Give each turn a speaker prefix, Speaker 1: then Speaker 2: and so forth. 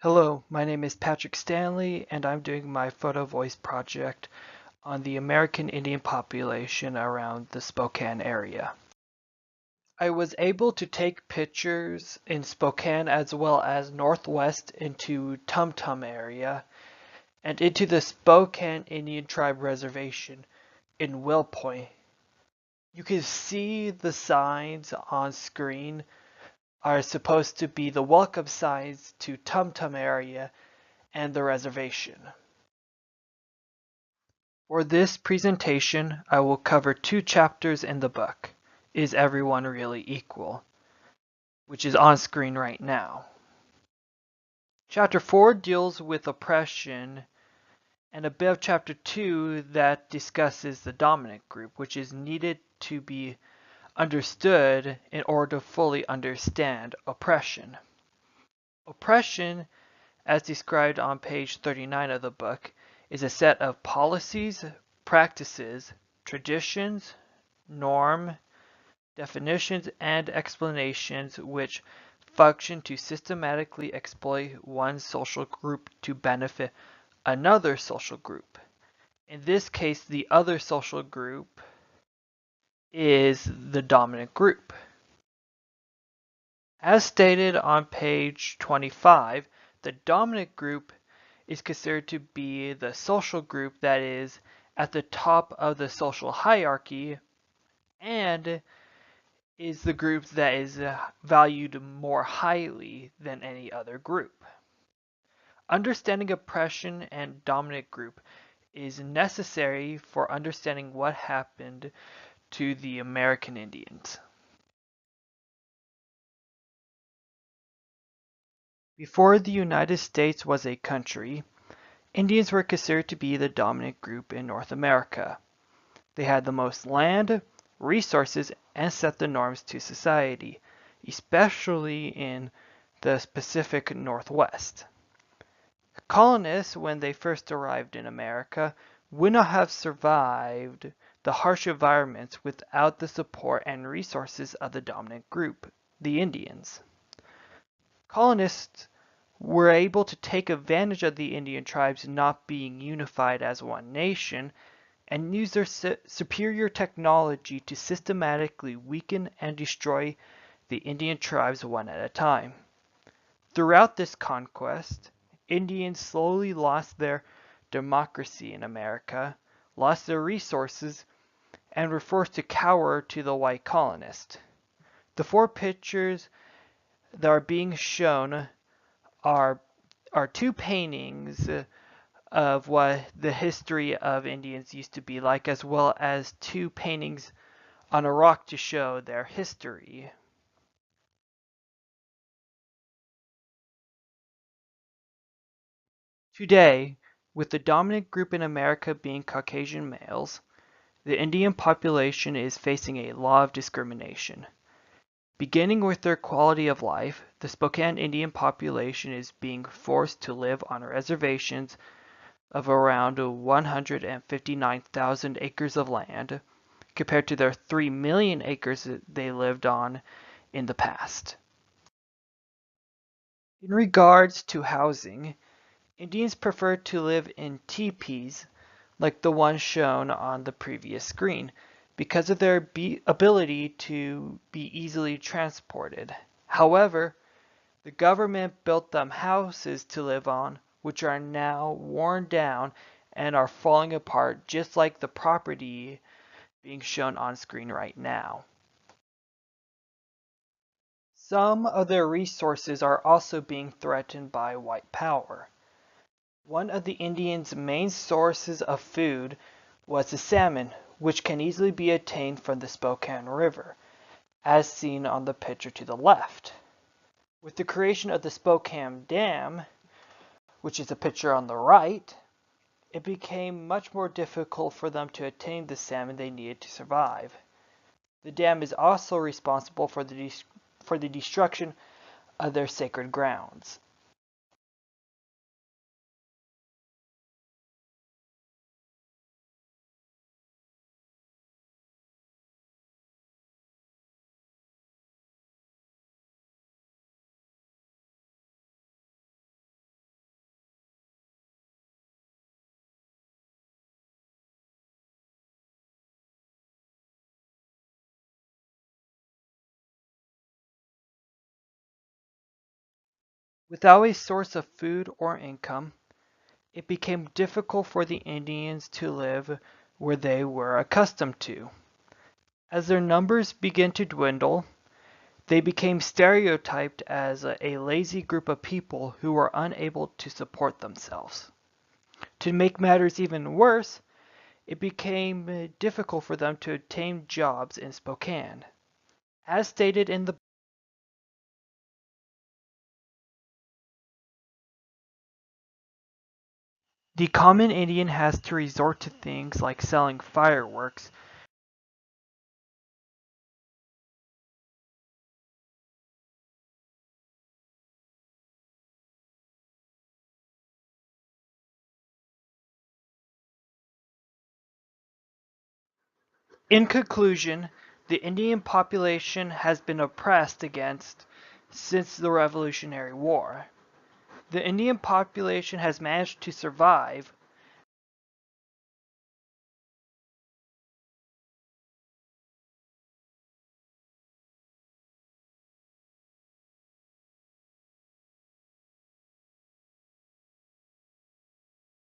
Speaker 1: Hello, my name is Patrick Stanley, and I'm doing my photo voice project on the American Indian population around the Spokane area. I was able to take pictures in Spokane as well as northwest into Tum Tum area and into the Spokane Indian Tribe Reservation in Will Point. You can see the signs on screen are supposed to be the welcome signs to Tum Tum area and the reservation. For this presentation, I will cover two chapters in the book, Is Everyone Really Equal?, which is on screen right now. Chapter 4 deals with oppression, and a bit of Chapter 2 that discusses the dominant group, which is needed to be understood in order to fully understand oppression. Oppression, as described on page 39 of the book, is a set of policies, practices, traditions, norm, definitions, and explanations which function to systematically exploit one social group to benefit another social group. In this case, the other social group is the dominant group. As stated on page 25, the dominant group is considered to be the social group that is at the top of the social hierarchy and is the group that is valued more highly than any other group. Understanding oppression and dominant group is necessary for understanding what happened to the American Indians. Before the United States was a country, Indians were considered to be the dominant group in North America. They had the most land, resources, and set the norms to society, especially in the Pacific Northwest. Colonists, when they first arrived in America, would not have survived the harsh environments without the support and resources of the dominant group, the Indians. Colonists were able to take advantage of the Indian tribes not being unified as one nation and use their superior technology to systematically weaken and destroy the Indian tribes one at a time. Throughout this conquest, Indians slowly lost their democracy in America, lost their resources, and were forced to cower to the white colonists. The four pictures that are being shown are two paintings of what the history of Indians used to be like, as well as two paintings on a rock to show their history. Today, with the dominant group in America being Caucasian males, the Indian population is facing a law of discrimination. Beginning with their quality of life, the Spokane Indian population is being forced to live on reservations of around 159,000 acres of land, compared to their 3 million acres that they lived on in the past. In regards to housing, Indians prefer to live in teepees like the one shown on the previous screen because of their ability to be easily transported. However, the government built them houses to live on, which are now worn down and are falling apart, just like the property being shown on screen right now. Some of their resources are also being threatened by white power. One of the Indians' main sources of food was the salmon, which can easily be obtained from the Spokane River, as seen on the picture to the left. With the creation of the Spokane Dam, which is the picture on the right, it became much more difficult for them to obtain the salmon they needed to survive. The dam is also responsible for the destruction of their sacred grounds. Without a source of food or income, it became difficult for the Indians to live where they were accustomed to. As their numbers began to dwindle, they became stereotyped as a lazy group of people who were unable to support themselves. To make matters even worse, it became difficult for them to obtain jobs in Spokane. As stated in the common Indian has to resort to things like selling fireworks. In conclusion, the Indian population has been oppressed against since the Revolutionary War. The Indian population has managed to survive,